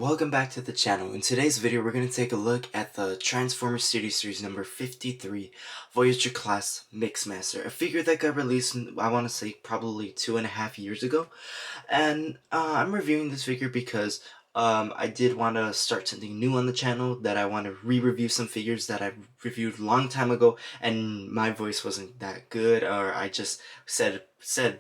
welcome back to the channel. In today's video, we're going to take a look at the Transformers Studio Series number 53, Voyager class Mixmaster, a figure that got released, I want to say, probably 2.5 years ago. And I'm reviewing this figure because I did want to start something new on the channel, that I want to re-review some figures that I reviewed a long time ago, and my voice wasn't that good, or I just said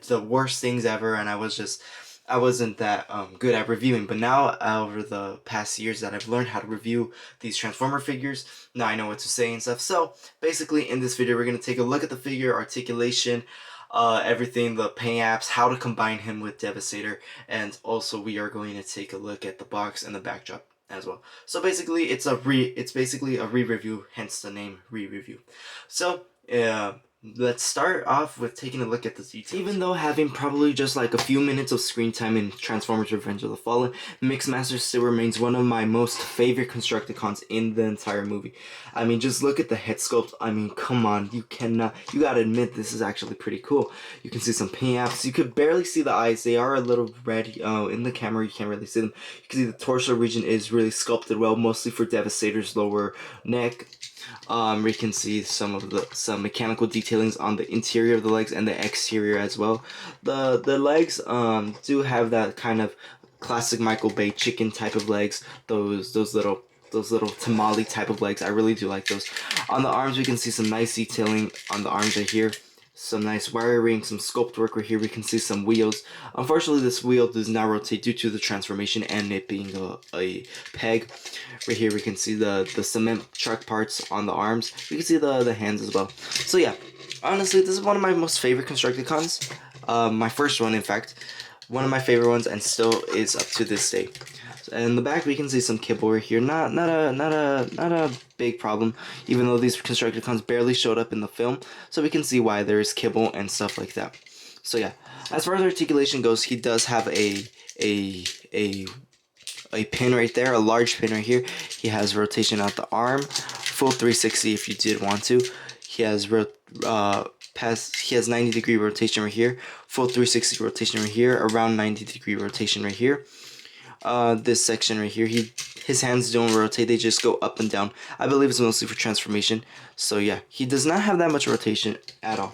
the worst things ever, and I wasn't that good at reviewing. But now, over the past years that I've learned how to review these Transformer figures, now I know what to say and stuff. So basically, in this video, we're going to take a look at the figure, articulation, everything, the paint apps, how to combine him with Devastator, and also we are going to take a look at the box and the backdrop as well. So basically, it's basically a re-review, hence the name re-review. So let's start off with taking a look at the details. Even though having probably just like a few minutes of screen time in Transformers Revenge of the Fallen, Mixmaster still remains one of my most favorite Constructicons in the entire movie. I mean, just look at the head sculpt. I mean, come on, you gotta admit this is actually pretty cool. You can see some paint apps. You could barely see the eyes. They are a little red. In the camera, you can't really see them. You can see the torso region is really sculpted well, mostly for Devastator's lower neck. We can see some mechanical detailings on the interior of the legs and the exterior as well. The legs do have that kind of classic Michael Bay chicken type of legs. Those little tamale type of legs. I really do like those. On the arms, we can see some nice detailing on the arms right here. Some nice wiring, some sculpt work right here. We can see some wheels. Unfortunately, this wheel does not rotate due to the transformation and it being a peg. Right here, we can see the cement truck parts on the arms. We can see the hands as well. So yeah, honestly, this is one of my most favorite Constructicons. My first one, in fact. One of my favorite ones, and still is up to this day. And in the back, we can see some kibble right here. Not a big problem, even though these Constructicons barely showed up in the film. So we can see why there is kibble and stuff like that. So yeah, as far as articulation goes, he does have a pin right there, a large pin right here. He has rotation at the arm, full 360 if you did want to. He has he has 90-degree rotation right here, full 360 rotation right here, around 90-degree rotation right here. This section right here, his hands don't rotate, they just go up and down. I believe it's mostly for transformation. So yeah, he does not have that much rotation at all.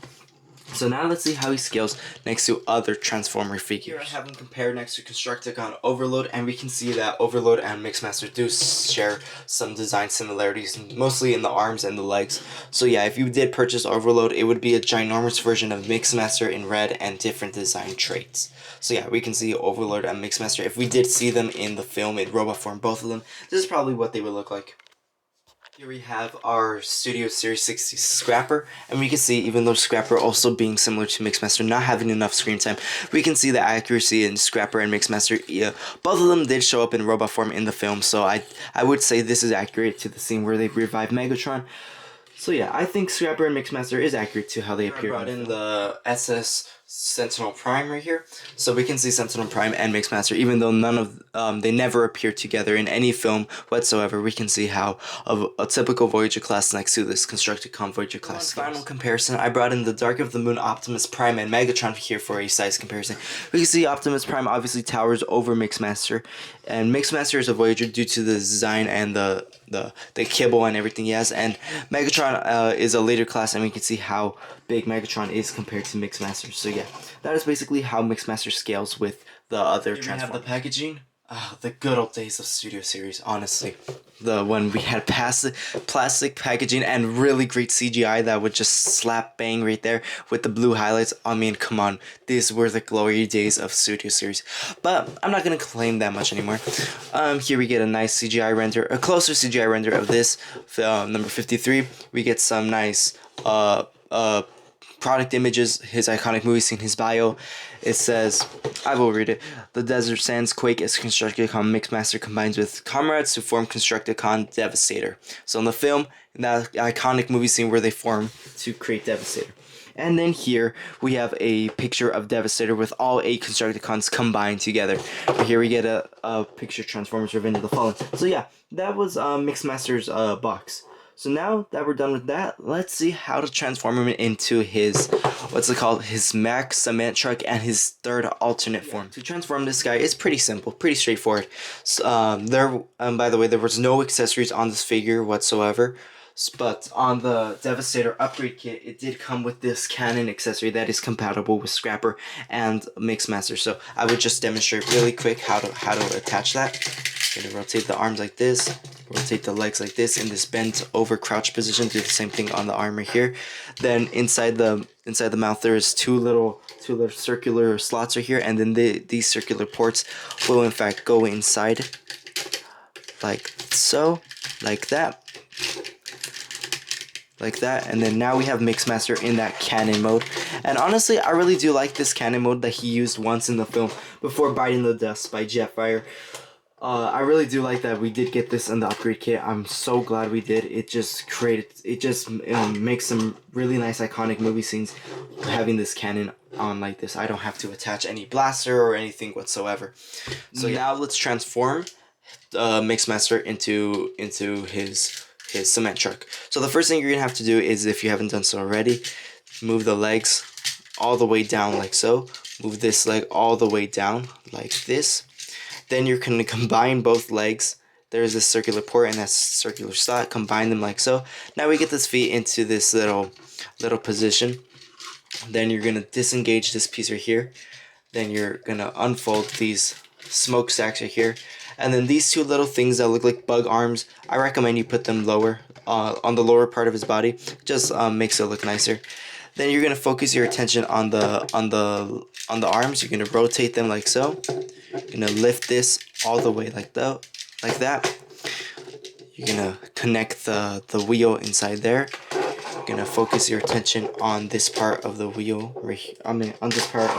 So now let's see how he scales next to other Transformer figures. Here I have him compared next to Constructicon Overload, and we can see that Overload and Mixmaster do share some design similarities, mostly in the arms and the legs. So yeah, if you did purchase Overload, it would be a ginormous version of Mixmaster in red and different design traits. So yeah, we can see Overload and Mixmaster. If we did see them in the film in robot form, both of them, this is probably what they would look like. Here we have our Studio Series 60 Scrapper, and we can see, even though Scrapper also being similar to Mixmaster, not having enough screen time, we can see the accuracy in Scrapper and Mixmaster. Yeah, both of them did show up in robot form in the film, so I would say this is accurate to the scene where they revive Megatron. So yeah, I think Scrapper and Mixmaster is accurate to how they appear. I brought in the SS Sentinel Prime right here, so we can see Sentinel Prime and Mixmaster, even though none of they never appear together in any film whatsoever. We can see how a typical Voyager class next to this Constructicon Voyager class. Final comparison, I brought in the Dark of the Moon Optimus Prime and Megatron here for a size comparison. We can see Optimus Prime obviously towers over Mixmaster, and Mixmaster is a Voyager due to the design and the kibble and everything he has, and Megatron is a later class, and we can see how big Megatron is compared to Mixmaster. So yeah, that is basically how Mixmaster scales with the other Transformers. We have the packaging. The good old days of Studio Series, honestly. When we had plastic packaging and really great CGI that would just slap bang right there with the blue highlights. I mean, come on. These were the glory days of Studio Series. But I'm not going to claim that much anymore. Here we get a nice CGI render, a closer CGI render of this, number 53. We get some nice product images, his iconic movie scene, his bio. It says, I will read it. The Desert Sands Quake as Constructicon Mixmaster combines with comrades to form Constructicon Devastator. So in the film, in that iconic movie scene where they form to create Devastator. And then here we have a picture of Devastator with all 8 Constructicons combined together. Here we get a picture of Transformers Revenge of the Fallen. So yeah, that was Mixmaster's box. So now that we're done with that, let's see how to transform him into his, what's it called, his mech cement truck and his third alternate form. To transform this guy is pretty simple, pretty straightforward. So, by the way, there was no accessories on this figure whatsoever. But on the Devastator upgrade kit, it did come with this cannon accessory that is compatible with Scrapper and Mixmaster. So I would just demonstrate really quick how to attach that. I'm gonna rotate the arms like this, rotate the legs like this in this bent over crouch position. Do the same thing on the arm right here. Then inside the mouth there is two little circular slots right here, and then these circular ports will in fact go inside like so, like that. Like that, and then now we have Mixmaster in that cannon mode. And honestly, I really do like this cannon mode that he used once in the film before biting the dust by Jetfire. I really do like that we did get this in the upgrade kit. I'm so glad we did. It just makes some really nice iconic movie scenes having this cannon on like this. I don't have to attach any blaster or anything whatsoever. So now let's transform Mixmaster into his cement truck. So the first thing you're gonna have to do is, if you haven't done so already, move the legs all the way down like so. Move this leg all the way down like this. Then you're gonna combine both legs. There's this circular port and that circular slot. Combine them like so. Now we get this feet into this little position. Then you're gonna disengage this piece right here. Then you're gonna unfold these smokestacks right here. And then these two little things that look like bug arms, I recommend you put them lower, on the lower part of his body. Just makes it look nicer. Then you're gonna focus your attention on the arms. You're gonna rotate them like so. You're gonna lift this all the way like that. You're gonna connect the wheel inside there. You're gonna focus your attention on this part of the wheel on this part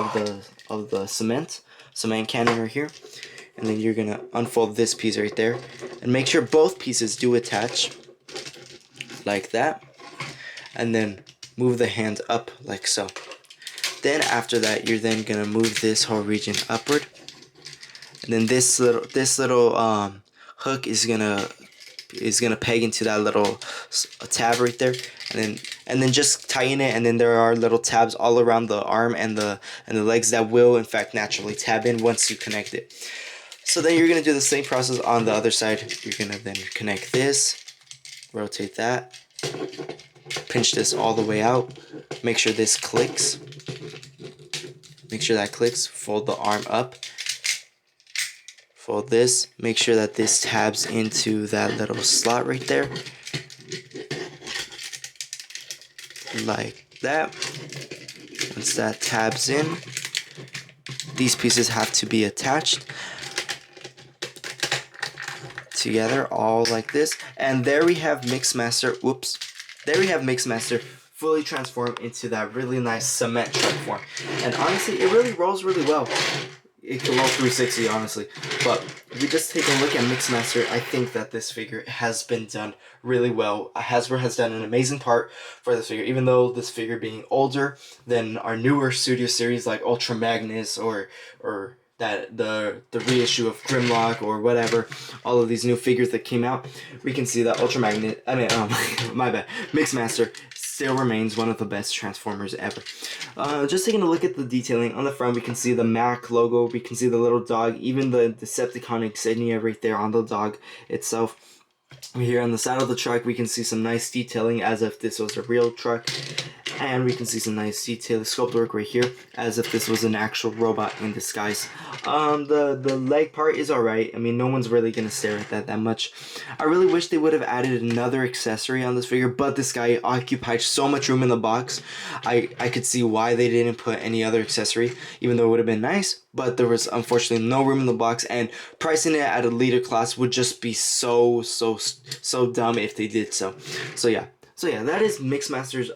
of the cement cannon right here. And then you're gonna unfold this piece right there, and make sure both pieces do attach like that, and then move the hand up like so. Then after that, you're then gonna move this whole region upward, and then this little hook is gonna peg into that little tab right there, and then just tighten it. And then there are little tabs all around the arm and the legs that will in fact naturally tab in once you connect it. So then you're going to do the same process on the other side. You're going to then connect this, rotate that, pinch this all the way out, make sure this clicks, fold the arm up, fold this, make sure that this tabs into that little slot right there, like that. Once that tabs in, these pieces have to be attached together all like this, and there we have Mixmaster. There we have Mixmaster fully transformed into that really nice cement truck form. And honestly, it really rolls really well. It can roll 360 honestly, but if we just take a look at Mixmaster, I think that this figure has been done really well. Hasbro has done an amazing part for this figure, even though this figure being older than our newer studio series like Ultra Magnus or that the reissue of Grimlock or whatever, all of these new figures that came out, we can see that my bad, Mixmaster still remains one of the best Transformers ever. Just taking a look at the detailing on the front, we can see the Mac logo, we can see the little dog, even the Decepticon insignia right there on the dog itself. Here on the side of the truck, we can see some nice detailing as if this was a real truck. And we can see some nice detail sculpt work right here, as if this was an actual robot in disguise. The leg part is alright. I mean, no one's really gonna stare at that much. I really wish they would have added another accessory on this figure, but this guy occupied so much room in the box. I could see why they didn't put any other accessory, even though it would have been nice. But there was unfortunately no room in the box, and pricing it at a leader class would just be so dumb if they did so. So yeah, that is Mixmaster's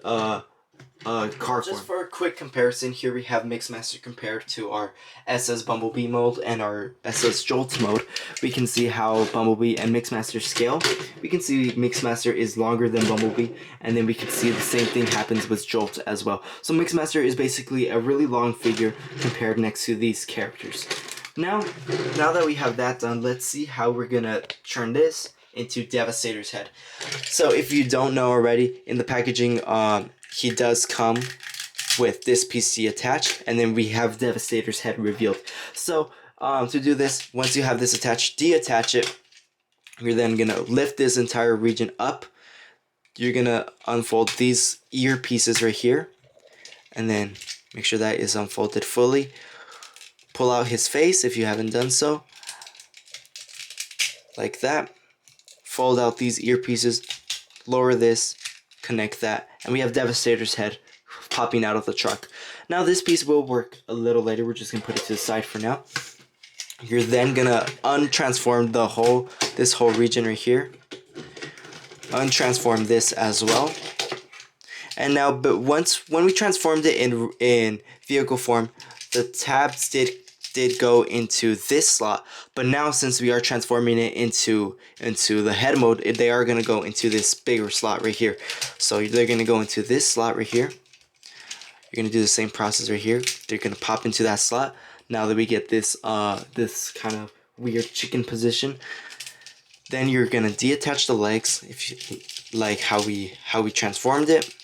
car form. Just for a quick comparison, here we have Mixmaster compared to our SS Bumblebee mode and our SS Jolt mode. We can see how Bumblebee and Mixmaster scale. We can see Mixmaster is longer than Bumblebee, and then we can see the same thing happens with Jolt as well. So Mixmaster is basically a really long figure compared next to these characters. Now that we have that done, let's see how we're gonna turn this into Devastator's head. So if you don't know already, in the packaging, he does come with this PC attached, and then we have Devastator's head revealed. So to do this, once you have this attached, deattach it. You're then gonna lift this entire region up. You're gonna unfold these ear pieces right here, and then make sure that is unfolded fully. Pull out his face if you haven't done so, like that. Fold out these ear pieces, lower this, connect that, and we have Devastator's head popping out of the truck. Now this piece will work a little later. We're just gonna put it to the side for now. You're then gonna untransform this whole region right here. Untransform this as well. And now, but when we transformed it in vehicle form, the tabs did go into this slot, but now since we are transforming it into the head mode, they are going to go into this bigger slot right here. So they're going to go into this slot right here. You're going to do the same process right here. They're going to pop into that slot. Now that we get this this kind of weird chicken position, then you're going to deattach the legs, if you like how we transformed it.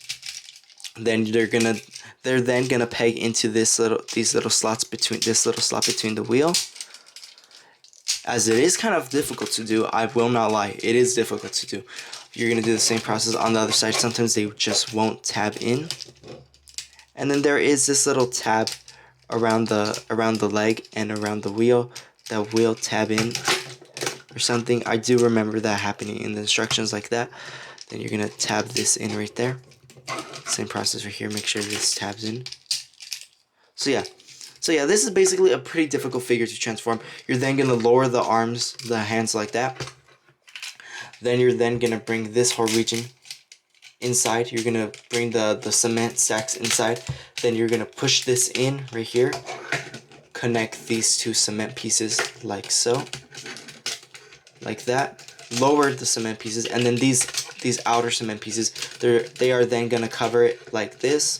Then they're then gonna peg into these little slots between the wheel. As it is kind of difficult to do, I will not lie, it is difficult to do. You're gonna do the same process on the other side. Sometimes they just won't tab in. And then there is this little tab around the leg and around the wheel that will tab in or something. I do remember that happening in the instructions like that. Then you're gonna tab this in right there. Same process right here. Make sure this tabs in. So yeah, this is basically a pretty difficult figure to transform. You're then gonna lower the arms, the hands like that. Then you're then gonna bring this whole region inside. You're gonna bring the cement sacks inside. Then you're gonna push this in right here. Connect these two cement pieces like so, like that. Lower the cement pieces, and then these outer cement pieces, they are then gonna cover it like this.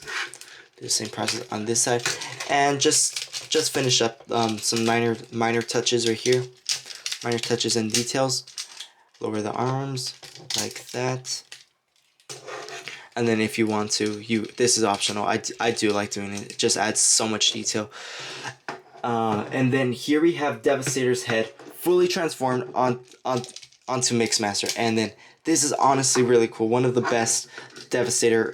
Do the same process on this side, and just finish up some minor touches right here, minor touches and details. Lower the arms like that, and then if you want to, this is optional. I do like doing it. It just adds so much detail. And then here we have Devastator's head fully transformed onto Mixmaster, and then this is honestly really cool. One of the best Devastator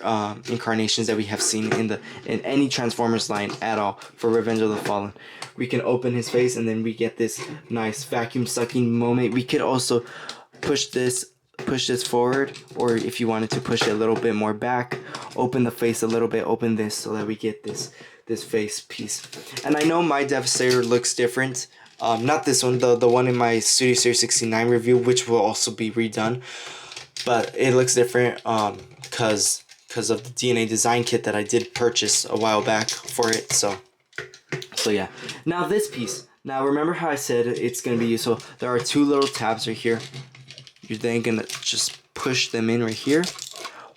incarnations that we have seen in any Transformers line at all for Revenge of the Fallen. We can open his face, and then we get this nice vacuum sucking moment. We could also push this forward, or if you wanted to push it a little bit more back, open the face a little bit, open this so that we get this face piece. And I know my Devastator looks different. Not this one, the one in my Studio Series 69 review, which will also be redone. But it looks different because of the DNA design kit that I did purchase a while back for it. So yeah. Now this piece. Now remember how I said it's going to be useful. There are two little tabs right here. You're then going to just push them in right here.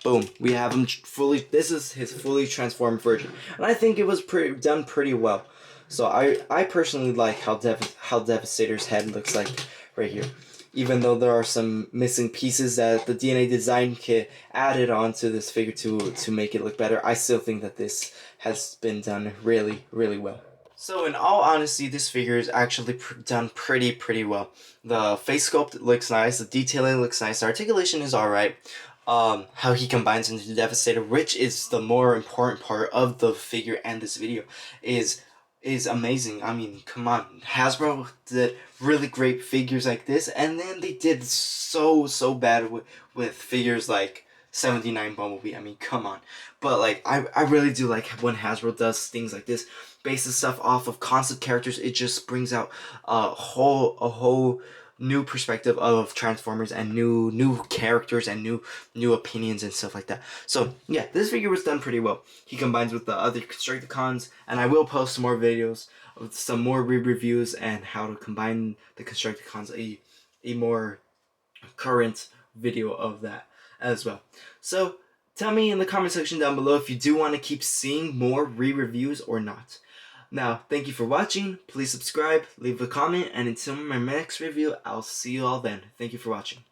Boom. We have him fully. This is his fully transformed version. And I think it was done pretty well. So I personally like how Devastator's head looks like right here. Even though there are some missing pieces that the DNA design kit added onto this figure to make it look better, I still think that this has been done really, really well. So in all honesty, this figure is actually done pretty well. The face sculpt looks nice, the detailing looks nice, the articulation is alright. How he combines into Devastator, which is the more important part of the figure and this video, is amazing. I mean, come on. Hasbro did really great figures like this, and then they did so bad with figures like 79 Bumblebee. I mean, come on. But like, I really do like when Hasbro does things like this, bases stuff off of concept characters. It just brings out a whole new perspective of Transformers and new characters and new opinions and stuff like that. So yeah, this figure was done pretty well. He combines with the other Constructicons, and I will post some more videos of some more re-reviews and how to combine the Constructicons, a more current video of that as well. So tell me in the comment section down below if you do want to keep seeing more re-reviews or not. Now, thank you for watching. Please subscribe, leave a comment, and until my next review, I'll see you all then. Thank you for watching.